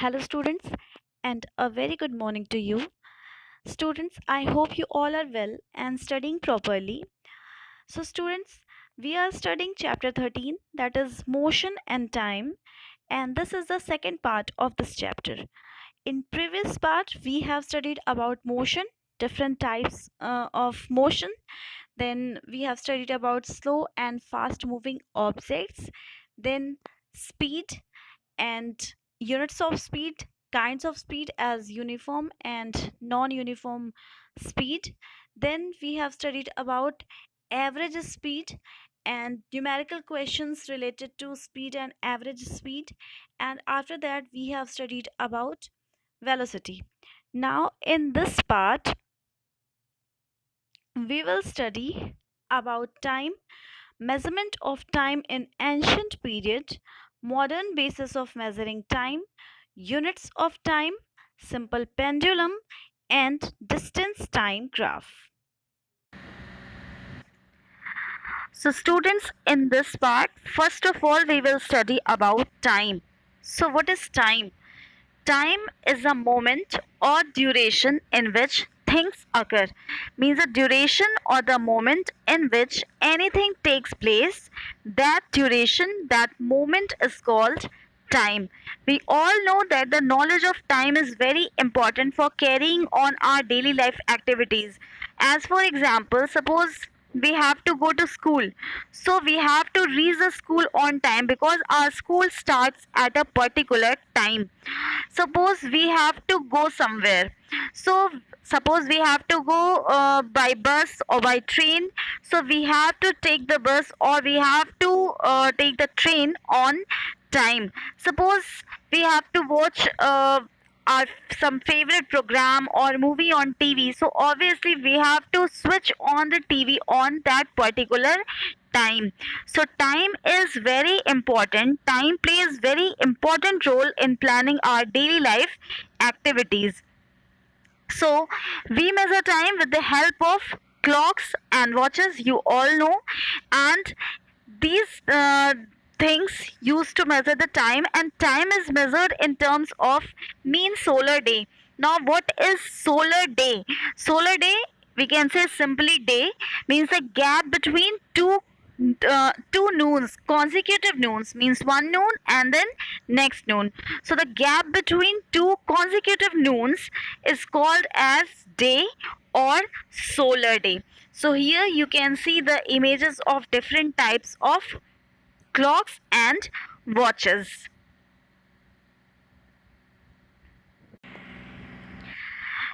Hello, students, and a very good morning to you. Students, I hope you all are well and studying properly. So, students, we are studying chapter 13, that is motion and time, and this is the second part of this chapter. In previous part, we have studied about motion, different types of motion. Then we have studied about slow and fast moving objects. Then speed and units of speed, kinds of speed as uniform and non-uniform speed. Then we have studied about average speed and numerical questions related to speed and average speed. And after that, we have studied about velocity. Now, in this part, we will study about time, measurement of time in ancient period, modern basis of measuring time, units of time, simple pendulum, and distance time graph. So students, in this part, first of all we will study about time. So what is time? Time is a moment or duration in which things occur. Means the duration or the moment in which anything takes place. That duration, that moment is called time. We all know that the knowledge of time is very important for carrying on our daily life activities. As for example, suppose we have to go to school, so we have to reach the school on time because our school starts at a particular time. Suppose we have to go somewhere, so suppose we have to go by bus or by train, so we have to take the bus or we have to take the train on time. Suppose we have to watch our some favorite program or movie on TV, so obviously we have to switch on the TV on that particular time. So time is very important. Time plays very important role in planning our daily life activities. So we measure time with the help of clocks and watches, you all know, and these things used to measure the time, and time is measured in terms of mean solar day. Now what is solar day? Solar day, we can say simply day, means the gap between two noons, consecutive noons, means one noon and then next noon. So the gap between two consecutive noons is called as day or solar day. So here you can see the images of different types of clocks and watches.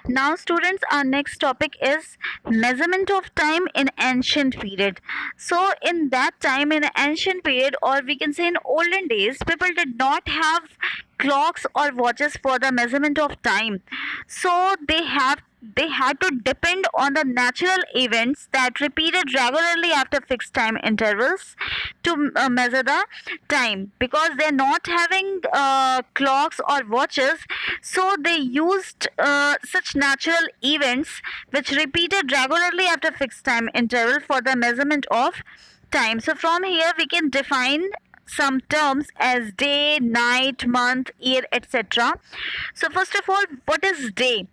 Now students, our next topic is measurement of time in ancient period. So in that time, in ancient period, or we can say in olden days, people did not have clocks or watches for the measurement of time. So they had to depend on the natural events that repeated regularly after fixed time intervals to measure the time, because they're not having clocks or watches, so they used such natural events which repeated regularly after fixed time interval for the measurement of time. So from here we can define some terms as day, night, month, year, etc. So first of all, what is day?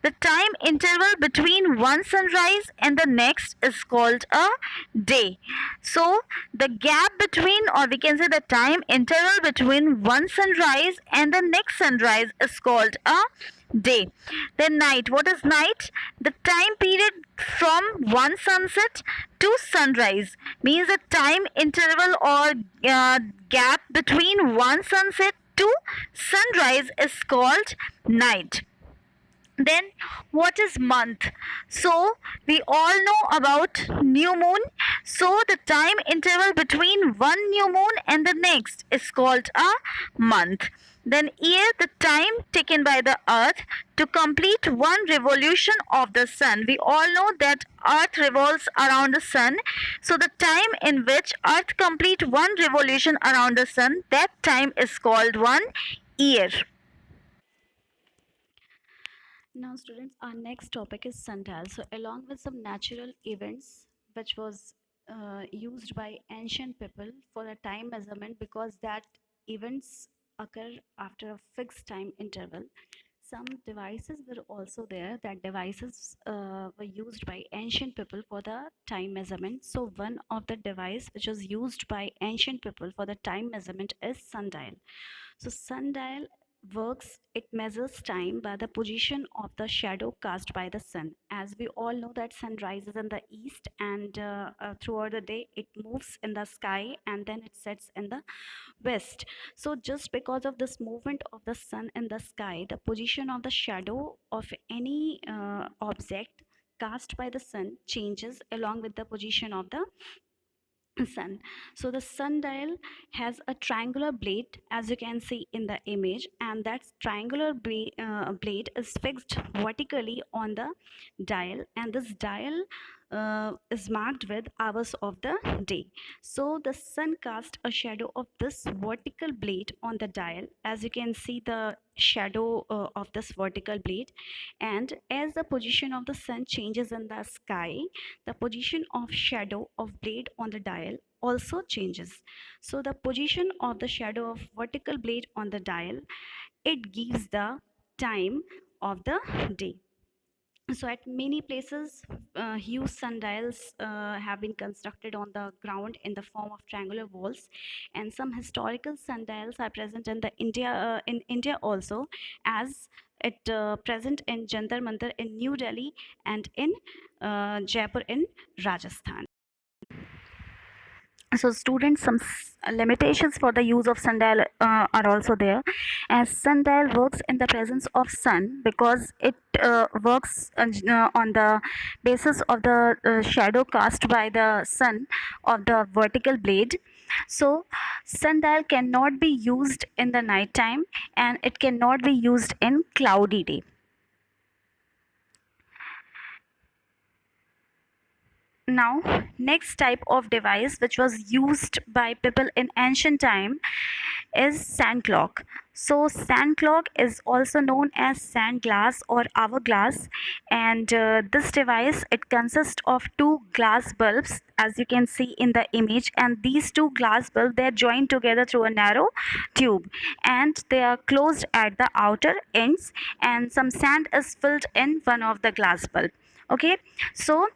The time interval between one sunrise and the next is called a day. So, the gap between, or we can say the time interval between one sunrise and the next sunrise is called a day. Then night. What is night? The time period from one sunset to sunrise, means the time interval or gap between one sunset to sunrise is called night. Then what is month? So we all know about new moon. So the time interval between one new moon and the next is called a month. Then year, the time taken by the earth to complete one revolution of the sun. We all know that earth revolves around the sun. So the time in which earth complete one revolution around the sun, that time is called one year. Now, students, our next topic is sundial. So, along with some natural events which was used by ancient people for a time measurement, because that events occur after a fixed time interval. Some devices were also there. That devices were used by ancient people for the time measurement. So one of the device which was used by ancient people for the time measurement is sundial. So sundial works, it measures time by the position of the shadow cast by the sun. As we all know that sun rises in the east, and throughout the day it moves in the sky and then it sets in the west. So just because of this movement of the sun in the sky, the position of the shadow of any object cast by the sun changes along with the position of the sun. So the sundial has a triangular blade, as you can see in the image, and that triangular blade is fixed vertically on the dial, and this dial is marked with hours of the day. So the sun casts a shadow of this vertical blade on the dial, as you can see the shadow of this vertical blade. And as the position of the sun changes in the sky, the position of shadow of blade on the dial also changes. So the position of the shadow of vertical blade on the dial, it gives the time of the day. So at many places, huge sundials have been constructed on the ground in the form of triangular walls, and some historical sundials are present in India also, as it present in Jantar Mantar in New Delhi and in Jaipur in Rajasthan. So students, some limitations for the use of sundial are also there, as sundial works in the presence of sun because it works on the basis of the shadow cast by the sun of the vertical blade. So sundial cannot be used in the night time, and it cannot be used in cloudy day. Now, next type of device which was used by people in ancient time is sand clock. So sand clock is also known as sand glass or hourglass, and this device, it consists of two glass bulbs, as you can see in the image, and these two glass bulbs, they are joined together through a narrow tube, and they are closed at the outer ends, and some sand is filled in one of the glass bulb. Okay, so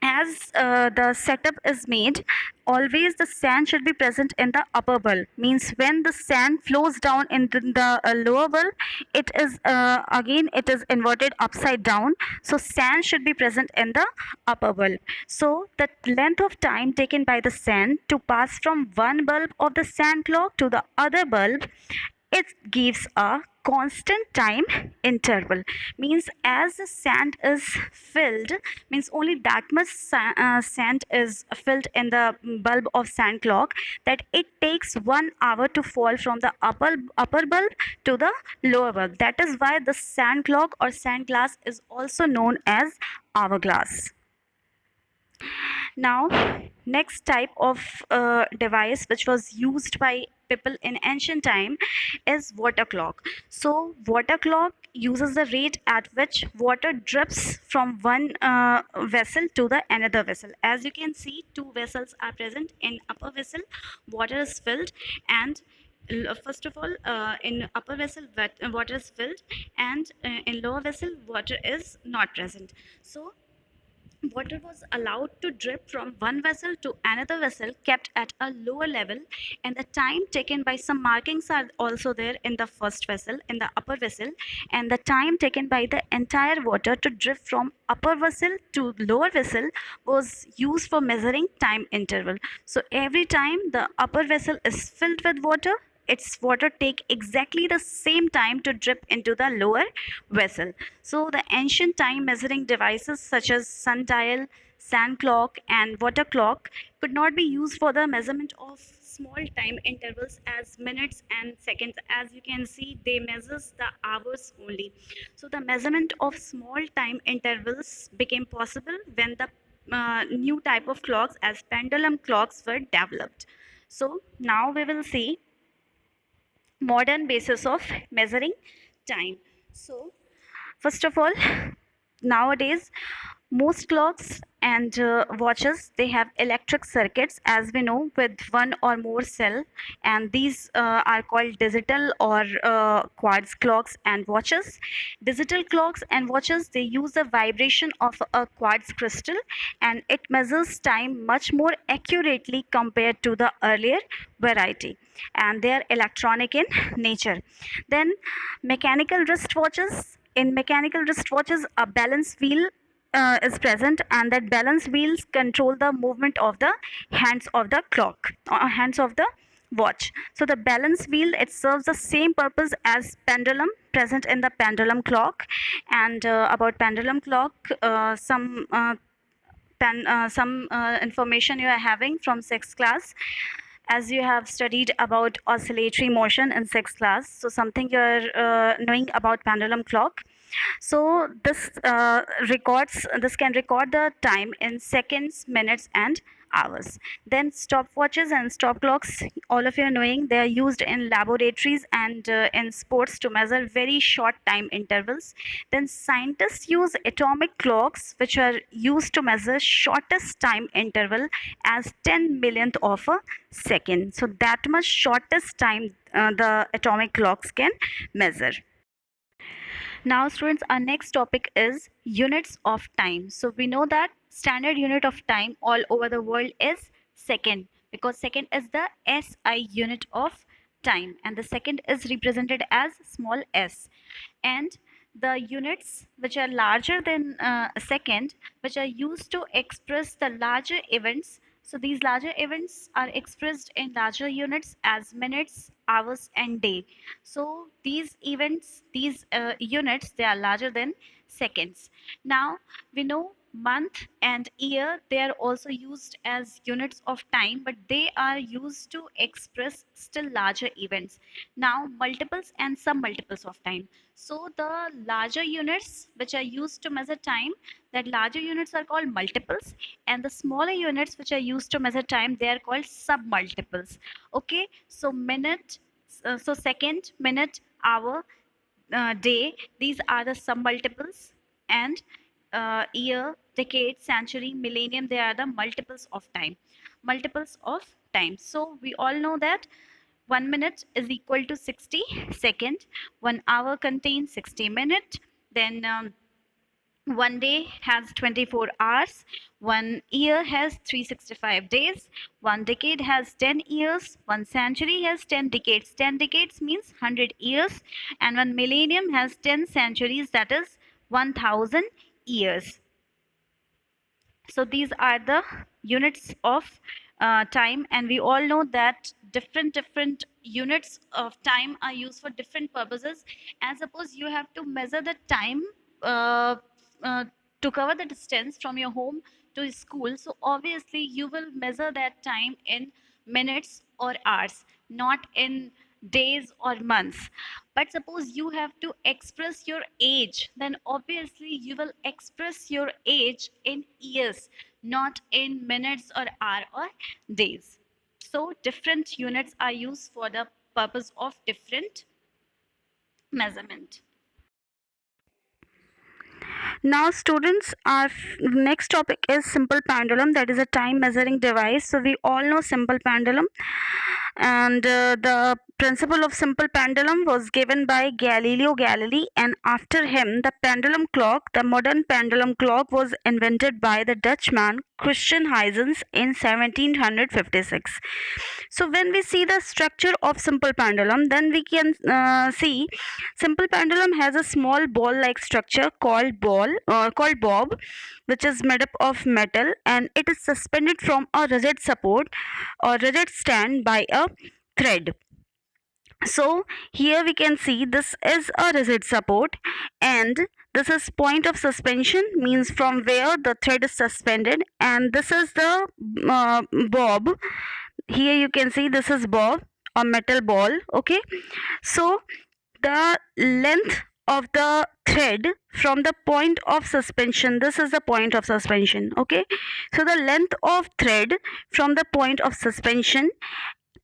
as the setup is made, always the sand should be present in the upper bulb. Means when the sand flows down into the lower bulb, it is again it is inverted upside down. So sand should be present in the upper bulb. So the length of time taken by the sand to pass from one bulb of the sand clock to the other bulb, it gives a constant time interval. Means as the sand is filled, means only that much sand is filled in the bulb of sand clock, that it takes 1 hour to fall from the upper bulb to the lower bulb. That is why the sand clock or sand glass is also known as hourglass. Now, next type of device which was used by people in ancient time is water clock. So water clock uses the rate at which water drips from one vessel to the another vessel. As you can see, two vessels are present. In upper vessel, water is filled, and first of all, in upper vessel water is filled, and in lower vessel water is not present. So water was allowed to drip from one vessel to another vessel, kept at a lower level, and the time taken by some markings are also there in the first vessel, in the upper vessel, and the time taken by the entire water to drip from upper vessel to lower vessel was used for measuring time interval. So every time the upper vessel is filled with water, its water take exactly the same time to drip into the lower vessel. So the ancient time measuring devices such as sundial, sand clock, and water clock could not be used for the measurement of small time intervals as minutes and seconds. As you can see, they measures the hours only. So the measurement of small time intervals became possible when the new type of clocks as pendulum clocks were developed. So now we will see modern basis of measuring time. So first of all, nowadays Most clocks and watches, they have electric circuits, as we know, with one or more cell, and these are called digital or quartz clocks and watches. Digital clocks and watches, they use the vibration of a quartz crystal, and it measures time much more accurately compared to the earlier variety, and they are electronic in nature. Then mechanical wristwatches. In mechanical wristwatches, a balance wheel is present, and that balance wheels control the movement of the hands of the clock, hands of the watch. So the balance wheel, it serves the same purpose as pendulum present in the pendulum clock. And about pendulum clock, some information you are having from sixth class, as you have studied about oscillatory motion in sixth class, so something you're knowing about pendulum clock. So this can record the time in seconds, minutes, and hours. Then stopwatches and stop clocks, all of you are knowing, they are used in laboratories and in sports to measure very short time intervals. Then scientists use atomic clocks, which are used to measure shortest time interval as 10 millionth of a second. So that much shortest time the atomic clocks can measure. Now, students, our next topic is units of time. So we know that standard unit of time all over the world is second, because second is the SI unit of time, and the second is represented as small s. And the units which are larger than a second, which are used to express the larger events. So these larger events are expressed in larger units as minutes, hours, and day. So these events, these units, they are larger than seconds. Now we know month and year, they are also used as units of time, but they are used to express still larger events. Now multiples and some multiples of time. So the larger units which are used to measure time, that larger units are called multiples, and the smaller units which are used to measure time, they are called submultiples. Okay, so minute, so second, minute, hour, day, these are the submultiples. And year, decade, century, millennium, they are the multiples of time. Multiples of time. So we all know that 1 minute is equal to 60 second. 1 hour contains 60 minutes. Then one day has 24 hours. 1 year has 365 days. 1 decade has 10 years. 1 century has 10 decades. 10 decades means 100 years. And 1 millennium has 10 centuries, that is 1000 years. So these are the units of time, and we all know that different units of time are used for different purposes. And suppose you have to measure the time uh, uh, to cover the distance from your home to school, so obviously you will measure that time in minutes or hours, not in days or months. But suppose you have to express your age, then obviously you will express your age in years, not in minutes or hour or days. So different units are used for the purpose of different measurement. Now, students, our next topic is simple pendulum, that is a time measuring device. So, we all know simple pendulum, and the principle of simple pendulum was given by Galileo Galilei, and after him, the pendulum clock, the modern pendulum clock, was invented by the Dutchman Christian Huygens in 1756. So, when we see the structure of simple pendulum, then we can see simple pendulum has a small ball-like structure called bob, which is made up of metal, and it is suspended from a rigid support or rigid stand by a thread. So here we can see this is a rigid support, and this is point of suspension, means from where the thread is suspended, and this is the bob. Here you can see this is bob, a metal ball. Okay, so the length of the thread from the point of suspension, this is the point of suspension. Okay, so the length of thread from the point of suspension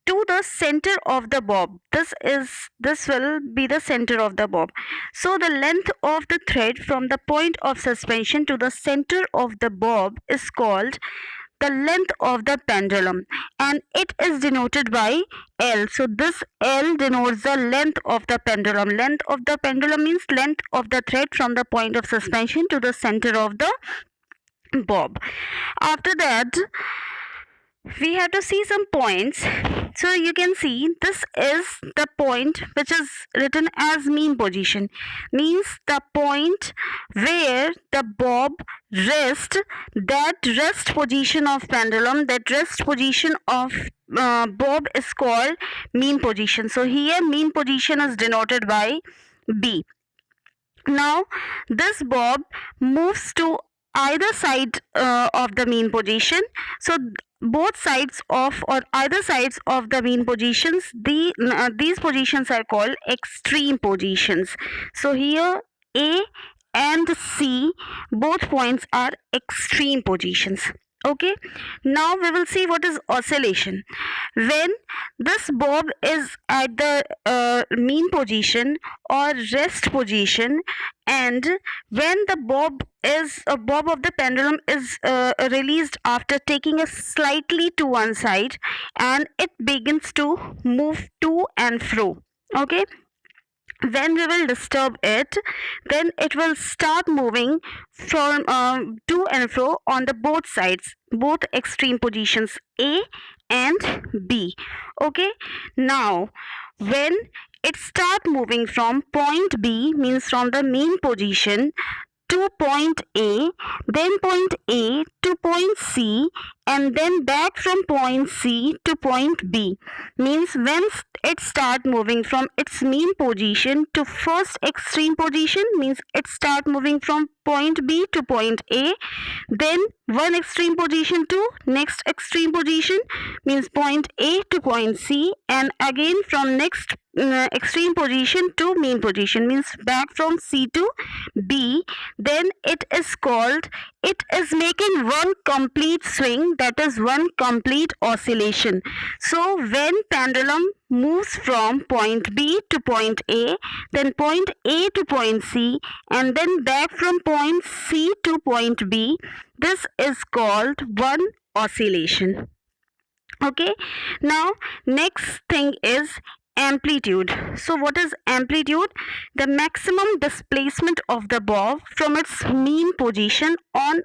to the center of the bob. This will be the center of the bob. So the length of the thread from the point of suspension to the center of the bob is called the length of the pendulum, and it is denoted by L. So this L denotes the length of the pendulum. Length of the pendulum means length of the thread from the point of suspension to the center of the bob. After that, we have to see some points. So you can see this is the point which is written as mean position, means the point where the bob rests. That rest position of pendulum, that rest position of bob is called mean position. So here mean position is denoted by B. Now this bob moves to either side of the mean position. So both sides of or either sides of the mean positions, these positions are called extreme positions. So here A and C, both points are extreme positions. Okay, now we will see what is oscillation. When this bob is at the mean position or rest position, and when the bob of the pendulum is released after taking a slightly to one side, and it begins to move to and fro. Okay, when we will disturb it, then it will start moving from to and fro on the both sides, both extreme positions A and B. Okay, now when it start moving from point B, means from the mean position, to point A, then point A to point C, and then back from point C to point B. Means when it start moving from its mean position to first extreme position, means it start moving from point B to point A, then one extreme position to next extreme position, means point A to point C, and again from next extreme position to mean position, means back from C to B, then it is called, it is making one complete swing, that is one complete oscillation. So when pendulum moves from point B to point A, then point A to point C, and then back from point C to point B, this is called one oscillation. Okay, now next thing is amplitude. So what is amplitude? The maximum displacement of the bob from its mean position on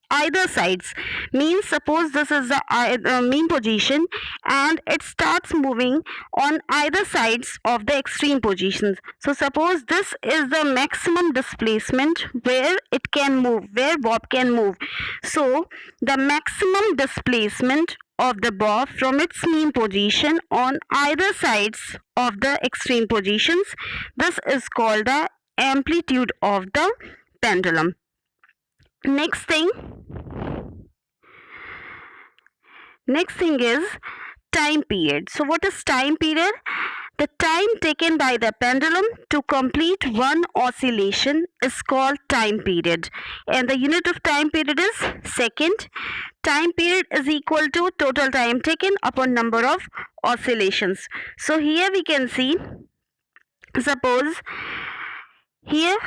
either sides. Means suppose this is the mean position, and it starts moving on either sides of the extreme positions. So suppose this is the maximum displacement where it can move, where bob can move. So the maximum displacement of the bob from its mean position on either sides of the extreme positions, this is called the amplitude of the pendulum. Next thing is time period. So what is time period? The time taken by the pendulum to complete one oscillation is called time period, and the unit of time period is second. Time period is equal to total time taken upon number of oscillations. So here we can see, suppose here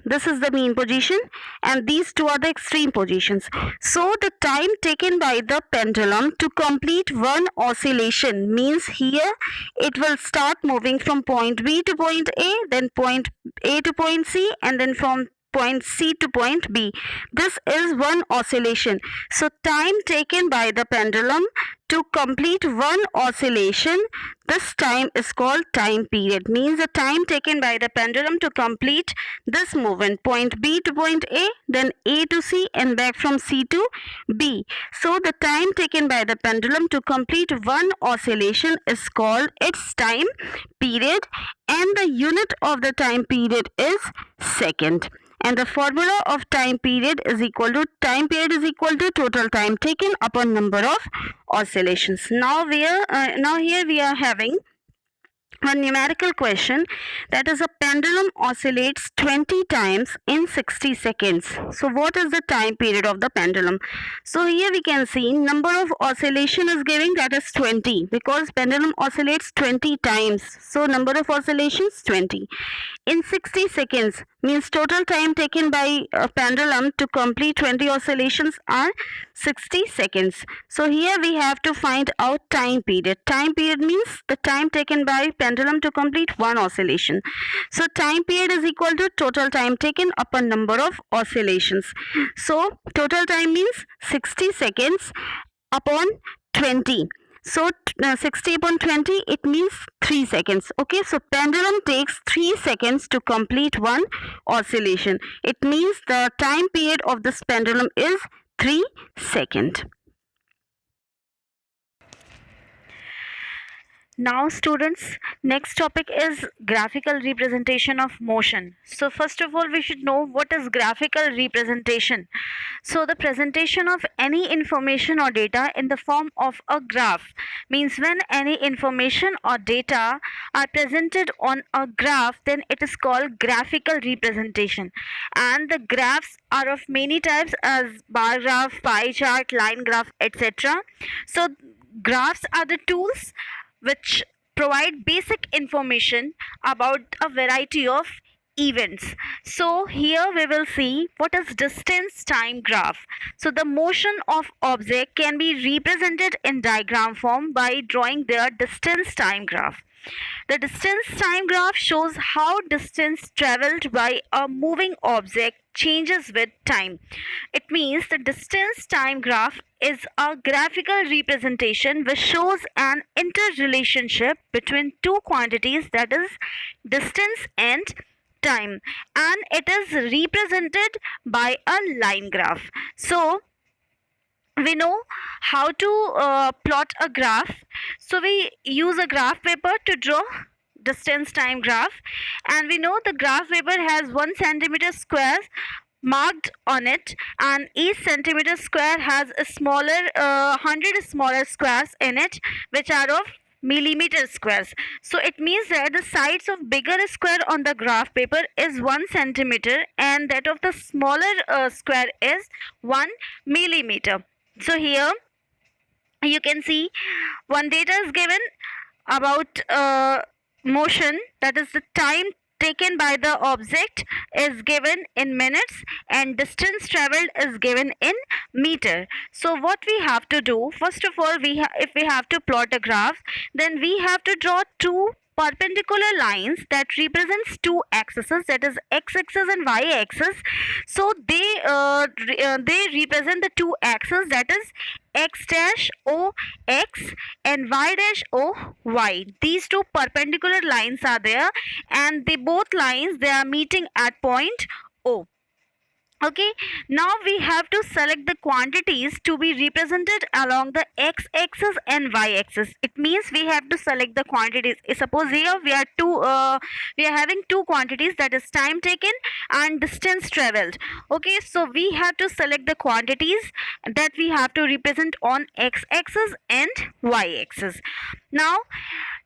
this is the mean position and these two are the extreme positions. So the time taken by the pendulum to complete one oscillation, means here it will start moving from point B to point A, then point A to point C, and then from point C to point B. This is one oscillation. So time taken by the pendulum to complete one oscillation, this time is called time period. Means the time taken by the pendulum to complete this movement, point B to point A, then A to C, and back from C to B. So the time taken by the pendulum to complete one oscillation is called its time period, and the unit of the time period is second. And the formula of time period is equal to total time taken upon number of oscillations. Now here we are having one numerical question, that is, a pendulum oscillates 20 times in 60 seconds. So what is the time period of the pendulum? So here we can see number of oscillation is giving, that is 20, because pendulum oscillates 20 times. So number of oscillations 20 in 60 seconds means total time taken by a pendulum to complete 20 oscillations are 60 seconds. So here we have to find out time period. Time period means the time taken by pendulum to complete one oscillation. So time period is equal to total time taken upon number of oscillations. So total time means 60 seconds upon 20. So 60 upon 20, it means 3 seconds. Okay, so pendulum takes 3 seconds to complete one oscillation. It means the time period of this pendulum is 3 seconds. Now students, next topic is graphical representation of motion. So first of all, we should know what is graphical representation. So the presentation of any information or data in the form of a graph means when any information or data are presented on a graph, then it is called graphical representation. And the graphs are of many types as bar graph, pie chart, line graph, etc. So graphs are the tools which provide basic information about a variety of events. So here we will see what is distance time graph. So the motion of object can be represented in diagram form by drawing their distance time graph. The distance time graph shows how distance traveled by a moving object changes with time. It means the distance time graph is a graphical representation which shows an interrelationship between two quantities, that is distance and time, and it is represented by a line graph. So we know how to plot a graph. So we use a graph paper to draw distance time graph, and we know the graph paper has 1 centimeter square marked on it, and each centimeter square has a smaller 100 smaller squares in it, which are of millimeter squares. So it means that the sides of bigger square on the graph paper is 1 centimeter and that of the smaller square is 1 millimeter. So here you can see one data is given about motion, that is the time taken by the object is given in minutes and distance traveled is given in meter. So what we have to do, first of all, if we have to plot a graph, then we have to draw two perpendicular lines that represents two axes, that is x-axis and y-axis. So they represent the two axes, that is x dash o x and y dash o y. These two perpendicular lines are there, and they both lines, they are meeting at point O. Okay, now we have to select the quantities to be represented along the x-axis and y-axis. It means we have to select the quantities. Suppose here we are having two quantities, that is time taken and distance traveled. Okay, so we have to select the quantities that we have to represent on x-axis and y-axis. Now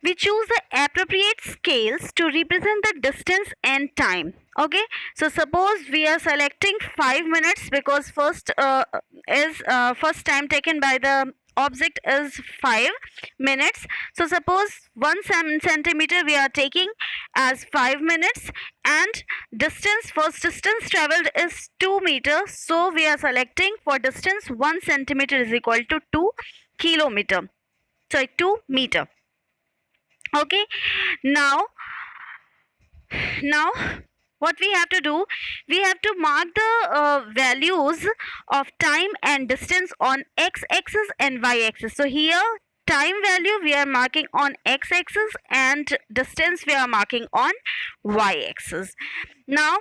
we choose the appropriate scales to represent the distance and time. Okay, so suppose we are selecting 5 minutes because first time taken by the object is 5 minutes. So suppose 1 centimeter we are taking as 5 minutes, and first distance traveled is 2 meters. So we are selecting for distance 1 centimeter is equal to 2 kilometer. Sorry, 2 meter. Okay, now what we have to do, we have to mark the values of time and distance on x-axis and y-axis. So here time value we are marking on x-axis and distance we are marking on y-axis. Now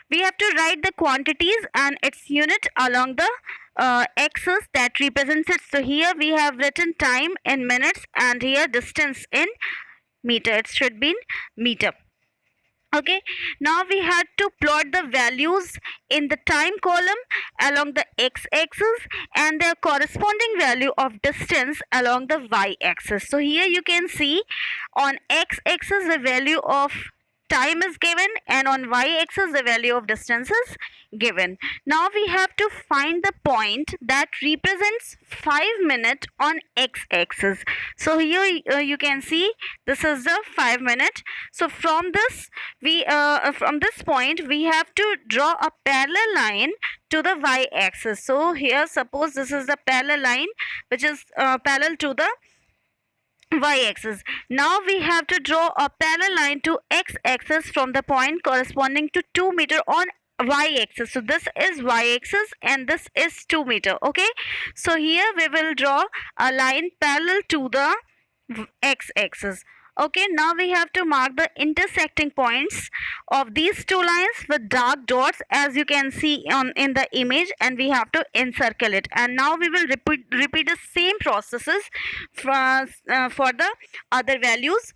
we have to write the quantities and its unit along the axis that represents it. So here we have written time in minutes and here distance in meter. It should be in meter. Okay, now we had to plot the values in the time column along the x-axis and their corresponding value of distance along the y-axis. So here you can see on x-axis the value of time is given and on y-axis the value of distance is given. Now we have to find the point that represents 5 minutes on x-axis. So here you can see this is the 5 minute. So from this point we have to draw a parallel line to the y-axis. So here suppose this is the parallel line which is parallel to the y-axis. Now we have to draw a parallel line to x-axis from the point corresponding to 2 meter on y-axis. So this is y-axis and this is 2 meter. Okay, so here we will draw a line parallel to the x-axis. Okay, now we have to mark the intersecting points of these two lines with dark dots as you can see on in the image, and we have to encircle it. And now we will repeat the same processes for the other values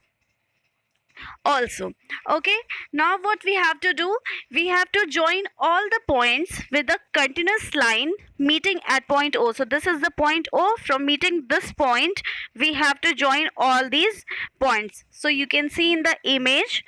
also. Okay, now what we have to do, we have to join all the points with a continuous line meeting at point O. So this is the point O. From meeting this point we have to join all these points. So you can see in the image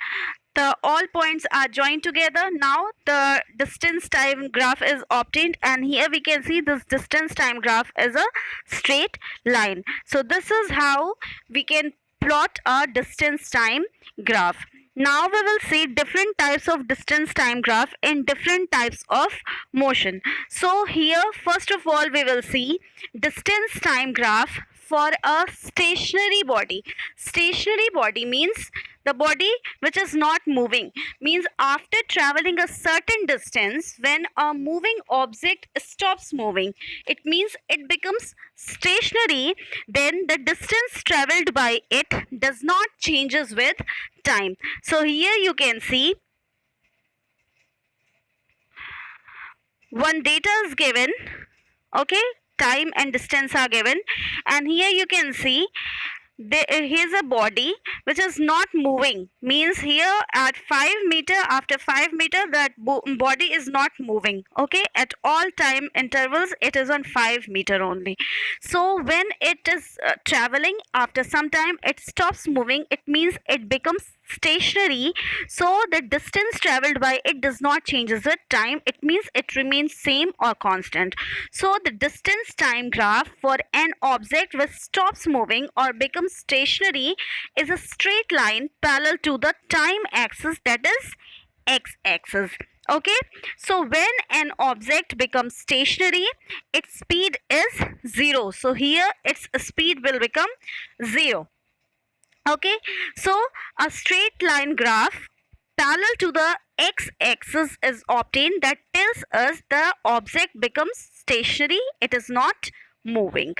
the all points are joined together. Now the distance time graph is obtained, and here we can see this distance time graph is a straight line. So this is how we can plot a distance time graph. Now we will see different types of distance time graph in different types of motion. So here first of all we will see distance time graph for a stationary body. Stationary body means the body which is not moving, means after traveling a certain distance, when a moving object stops moving, it means it becomes stationary. Then the distance traveled by it does not changes with time. So here you can see one data is given. Okay, time and distance are given, and here you can see here's a body which is not moving, means here at 5 meter, after 5 meter that body is not moving. Okay, at all time intervals it is on 5 meter only. So when it is traveling, after some time it stops moving, it means it becomes stationary. So the distance traveled by it does not changes with time, it means it remains same or constant. So the distance time graph for an object which stops moving or becomes stationary is a straight line parallel to the time axis, that is x-axis. Okay, so when an object becomes stationary, its speed is 0. So here its speed will become 0. Okay, so a straight line graph parallel to the x-axis is obtained that tells us the object becomes stationary, it is not moving.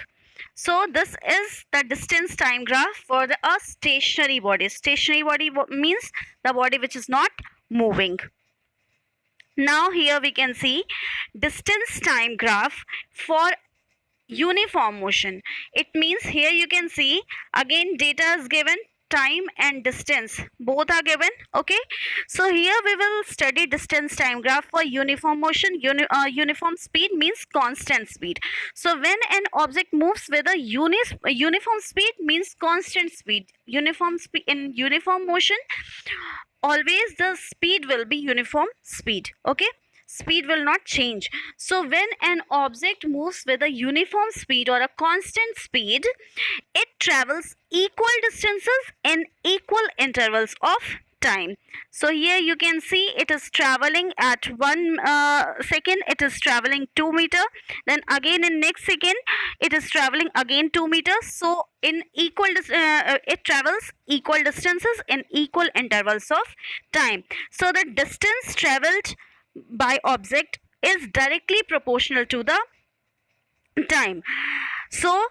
So this is the distance time graph for a stationary body. Stationary body means the body which is not moving. Now here we can see distance time graph for uniform motion. It means here you can see again data is given, time and distance both are given. Okay, so here we will study distance time graph for uniform motion. Uniform speed means constant speed. So when an object moves with a uniform speed means constant speed. Uniform speed in uniform motion, always the speed will be uniform speed. Okay, speed will not change. So when an object moves with a uniform speed or a constant speed, it travels equal distances in equal intervals of time. So here you can see it is traveling at 1 second it is traveling 2 meter, then again in next second it is traveling again 2 meters. So in it travels equal distances in equal intervals of time. So the distance traveled by object is directly proportional to the time. So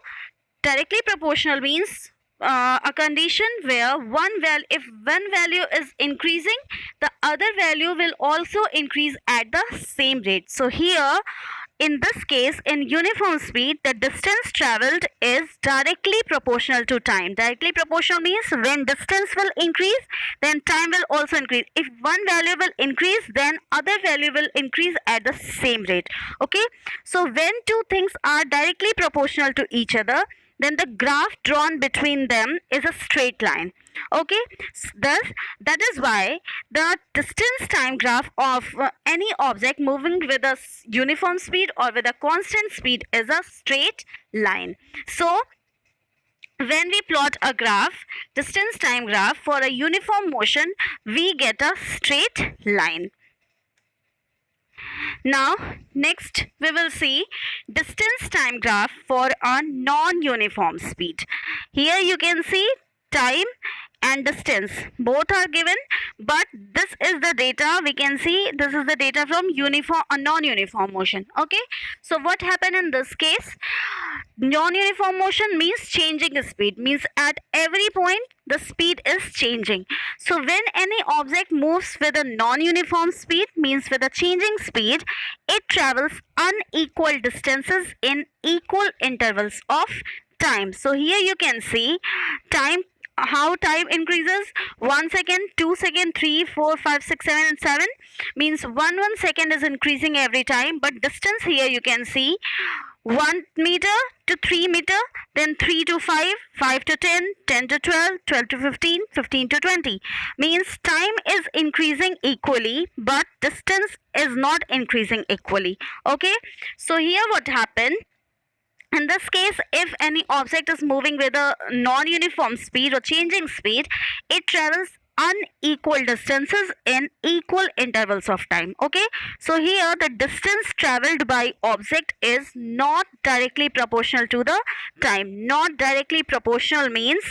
directly proportional means a condition where if one value is increasing, the other value will also increase at the same rate. So here in this case, in uniform speed, the distance traveled is directly proportional to time. Directly proportional means when distance will increase, then time will also increase. If one value will increase, then other value will increase at the same rate. Okay, so when two things are directly proportional to each other, then the graph drawn between them is a straight line. Okay, thus that is why the distance time graph of any object moving with a uniform speed or with a constant speed is a straight line. So when we plot a graph, distance time graph for a uniform motion, we get a straight line. Now, next we will see distance time graph for a non-uniform speed. Here you can see time and distance both are given, but this is the data we can see. This is the data from uniform non-uniform motion. Okay, so what happened in this case? Non-uniform motion means changing speed, means at every point the speed is changing. So when any object moves with a non-uniform speed, means with a changing speed, it travels unequal distances in equal intervals of time. So here you can see time, how time increases: 1 second, 2 second, 3, 4, 5, 6, 7 and 7, means 1 second is increasing every time. But distance here you can see 1 meter to 3 meter, then 3 to 5, 5 to 10, 10 to 12, 12 to 15, 15 to 20. Means time is increasing equally, but distance is not increasing equally. Okay, so here what happened? In this case, if any object is moving with a non-uniform speed or changing speed, it travels unequal distances in equal intervals of time. Okay, so here the distance traveled by object is not directly proportional to the time. Not directly proportional means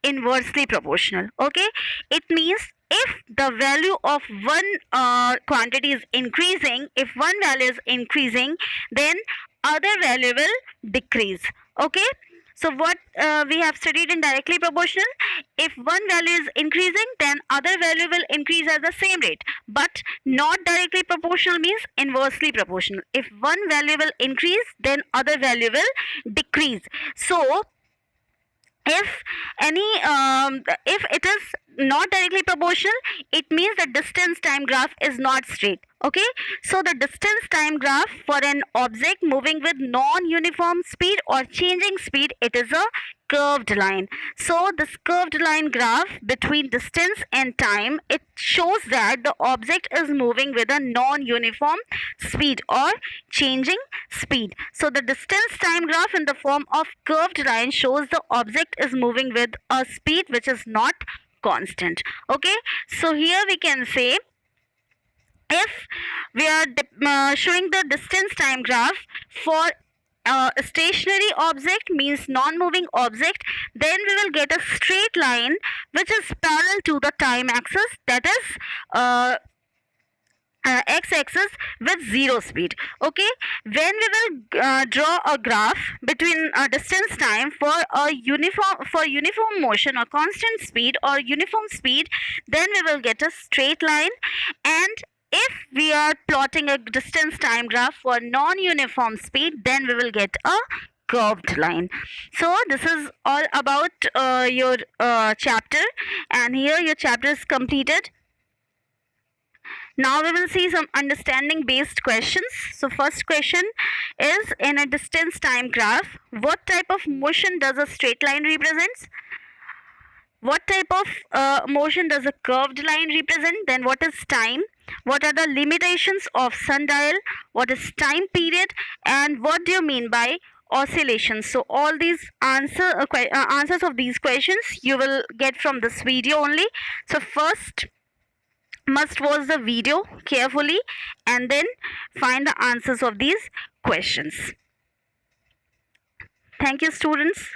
inversely proportional. Okay, it means if the value of one quantity is increasing, if one value is increasing, then other value will decrease. Okay, so what we have studied in directly proportional, if one value is increasing, then other value will increase at the same rate. But not directly proportional means inversely proportional. If one value will increase, then other value will decrease. So if if it is not directly proportional, it means the distance time graph is not straight. Okay, so the distance time graph for an object moving with non-uniform speed or changing speed, it is a curved line. So this curved line graph between distance and time, it shows that the object is moving with a non-uniform speed or changing speed. So the distance time graph in the form of curved line shows the object is moving with a speed which is not constant. Okay, so here we can say, if we are showing the distance time graph for a stationary object, means non-moving object, then we will get a straight line which is parallel to the time axis, that is x-axis with zero speed. Okay, when we will draw a graph between distance time for a uniform motion or constant speed or uniform speed, then we will get a straight line. And if we are plotting a distance time graph for non-uniform speed, then we will get a curved line. So this is all about your chapter, and here your chapter is completed. Now we will see some understanding based questions. So first question is, in a distance time graph, what type of motion does a straight line represent? What type of motion does a curved line represent? Then what is time? What are the limitations of sundial? What is time period? And what do you mean by oscillations? So all these answers of these questions you will get from this video only. So first must watch the video carefully and then find the answers of these questions. Thank you, students.